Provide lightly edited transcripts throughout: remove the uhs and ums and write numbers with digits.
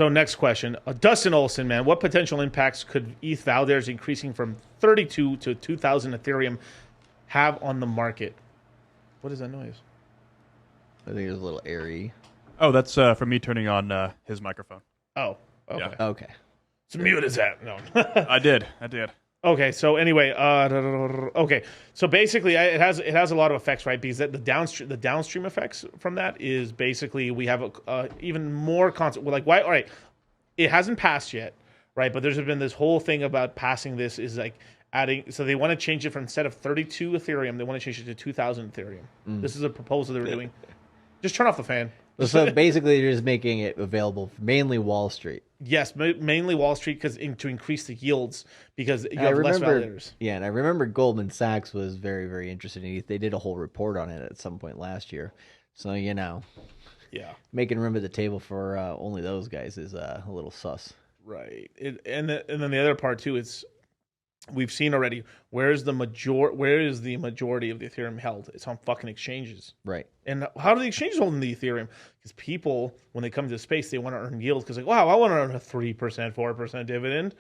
So next question, Dustin Olson, man, what potential impacts could ETH validators increasing from 32 to 2,000 Ethereum have on the market? What is that noise? I think it was a little airy. Oh, that's from me turning on his microphone. Oh, okay. Yeah. Okay. So mute is that? No. I did. Okay, so anyway, okay, so basically, it has a lot of effects, right? Because the downstream effects from that is basically we have a even more concept. Like, why? All right, it hasn't passed yet, right? But there's been this whole thing about passing this is like adding. So they want to change it from instead of 32 Ethereum, they want to change it to 2,000 Ethereum. This is a proposal they were doing. Just turn off the fan. So basically, you're just making it available for mainly Wall Street. Yes, mainly Wall Street because to increase the yields because you have less validators. Yeah, and I remember Goldman Sachs was very, very interested in it. They did a whole report on it at some point last year. So, Yeah. making room at the table for only those guys is a little sus. Right. And then the other part too is we've seen already where is the majority of the Ethereum held? It's on fucking exchanges. Right. And how do the exchanges hold in the Ethereum? Because people, when they come to the space, they want to earn yield because like, wow, I want to earn a 3%, 4% dividend.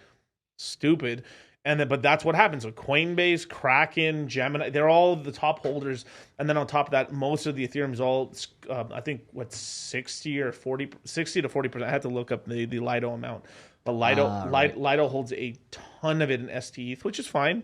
Stupid. But that's what happens with Coinbase, Kraken, Gemini. They're all the top holders. And then on top of that, most of the Ethereum is all, I think, 60 to 40%. I have to look up the Lido amount. But Lido holds a ton of it in STETH, which is fine.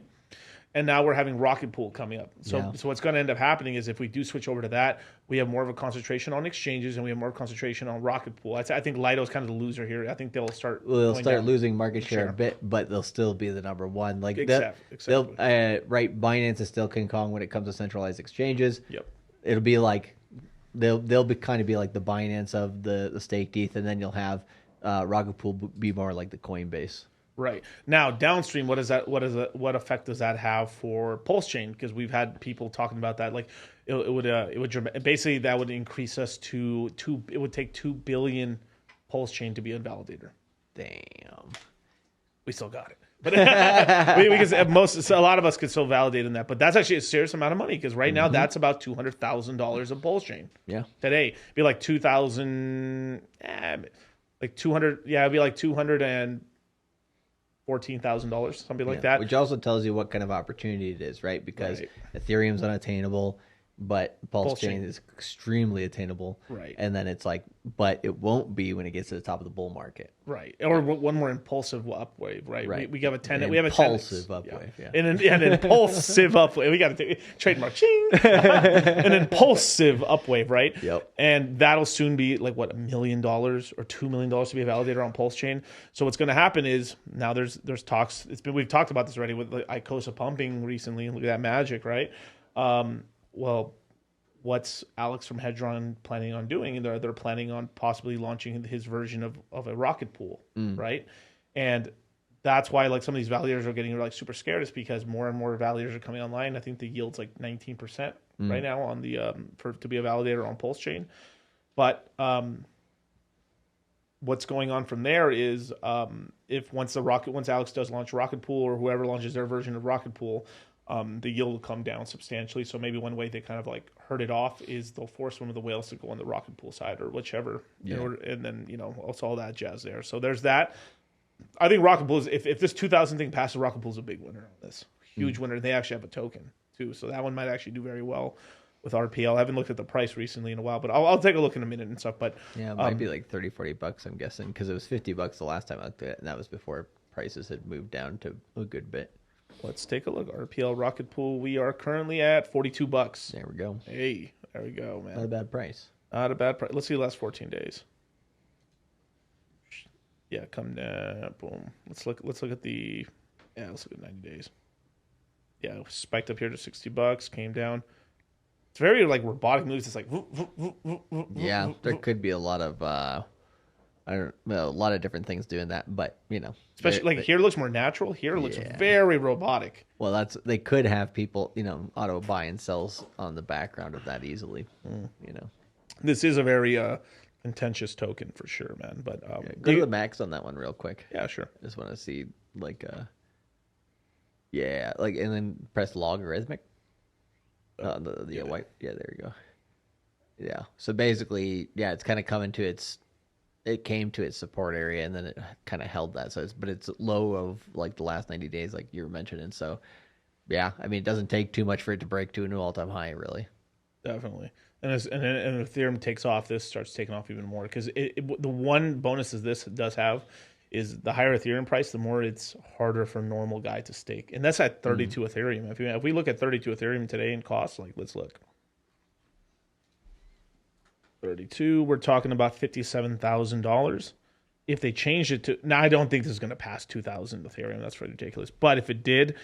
And now we're having Rocket Pool coming up. So what's going to end up happening is if we do switch over to that, we have more of a concentration on exchanges and we have more concentration on Rocket Pool. I think Lido's kind of the loser here. I think they'll start losing market share a bit, but they'll still be the number one. Like exactly. Right, Binance is still King Kong when it comes to centralized exchanges. Yep. It'll be like they'll be kind of be like the Binance of the staked ETH, and then you'll have Rocket Pool be more like the Coinbase. Right. Now, downstream, what effect does that have for Pulse Chain? Because we've had people talking about that. Like, it would basically that would increase us to it would take 2 billion Pulse Chain to be a validator. Damn. We still got it. But because a lot of us could still validate in that. But that's actually a serious amount of money because right now that's about $200,000 of Pulse Chain. Yeah. Today, it'd be like 2,000, like 200. Yeah, it'd be like $214,000, something like that. Which also tells you what kind of opportunity it is, right? Because Ethereum's unattainable, but Pulse Chain is extremely attainable. Right. And then it's like, but it won't be when it gets to the top of the bull market. Right. Or one more impulsive upwave, right? We have a 10. We have a impulsive upwave. Yeah. An impulsive upwave. We got to trademark. Ching. An impulsive upwave, right? Yep. And that'll soon be like what, $1 million or $2 million to be a validator on Pulse Chain. So what's going to happen is now there's talks. We've talked about this already with like Icosa pumping recently. Look at that magic, right? Well, what's Alex from Hedron planning on doing? And they're planning on possibly launching his version of a rocket pool, right? And that's why like some of these validators are getting like super scared is because more and more validators are coming online. I think the yield's like 19% right now on the to be a validator on Pulse Chain. But what's going on from there is if once Alex does launch Rocket Pool or whoever launches their version of Rocket Pool, the yield will come down substantially. So maybe one way they kind of like hurt it off is they'll force one of the whales to go on the Rocket Pool side or whichever, and then also all that jazz there. So there's that. I think Rocket Pool is if this 2,000 thing passes, Rocket Pool is a big winner on this, huge winner. They actually have a token too, so that one might actually do very well with RPL. I haven't looked at the price recently in a while, but I'll take a look in a minute and stuff. But yeah, it might be like $30-$40, I'm guessing, because it was $50 the last time I looked at it, and that was before prices had moved down to a good bit. Let's take a look. RPL Rocket Pool. We are currently at $42. There we go. Hey, there we go, man. Not a bad price. Not a bad price. Let's see the last 14 days. Yeah, come down. Boom. Let's look at the. Yeah, let's look at 90 days. Yeah, spiked up here to $60. Came down. It's very like robotic moves. It's like. Yeah, there could be a lot of. A lot of different things doing that, but especially here it looks more natural. Here it looks very robotic. Well, they could have people, auto buy and sells on the background of that easily. This is a very contentious token for sure, man. But go to the max on that one real quick. Yeah, sure. Just want to see and then press logarithmic. The white. Yeah, there you go. Yeah. So basically, it's kind of coming to its it came to its support area and then it kind of held that. So it's low of like the last 90 days, like you were mentioning. So yeah, I mean, it doesn't take too much for it to break to a new all-time high, really. Definitely. And if Ethereum takes off, this starts taking off even more because the one bonus is this does have is the higher Ethereum price, the more it's harder for a normal guy to stake. And that's at 32 Ethereum. If we look at 32 Ethereum today in cost, like let's look. 32, we're talking about $57,000. If they changed it to now, I don't think this is going to pass 2,000 Ethereum. That's ridiculous. But if it did,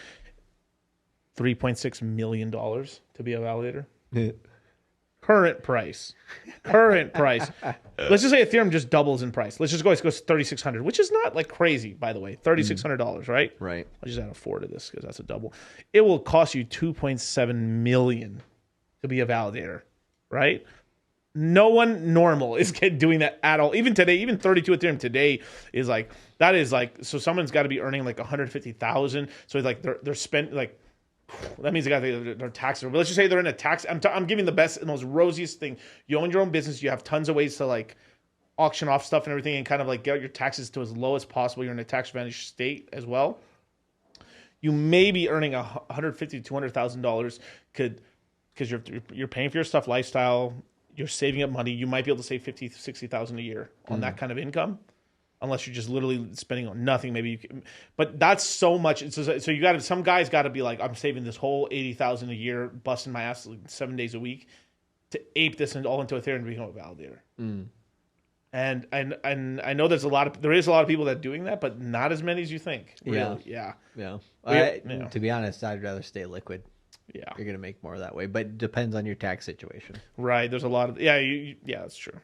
$3.6 million to be a validator. Current price. Let's just say Ethereum just doubles in price. Let's just go. It goes 3,600, which is not like crazy, by the way. $3,600, right? Right. I'll just add a 4 to this because that's a double. It will cost you $2.7 million to be a validator, right? No one normal is doing that at all. Even today, even 32 Ethereum today is like that is like so. Someone's got to be earning like 150,000. So it's like they're spent like. That means they got their taxes. But let's just say they're in a tax. I'm giving the best, the most rosiest thing. You own your own business. You have tons of ways to like auction off stuff and everything, and kind of like get your taxes to as low as possible. You're in a tax advantage state as well. You may be earning $150,000 to $200,000 because you're paying for your stuff, lifestyle. You're saving up money. You might be able to save $50,000 to $60,000 a year on that kind of income. Unless you're just literally spending on nothing, maybe you can, but that's so much. So you got to, some guys got to be like, I'm saving this whole 80,000 a year, busting my ass like 7 days a week to ape this and all into Ethereum and become a validator. And I know there is a lot of people that are doing that, but not as many as you think. Really. Yeah. To be honest, I'd rather stay liquid. Yeah. You're gonna make more that way, but it depends on your tax situation. Right. There's a lot of yeah, that's true.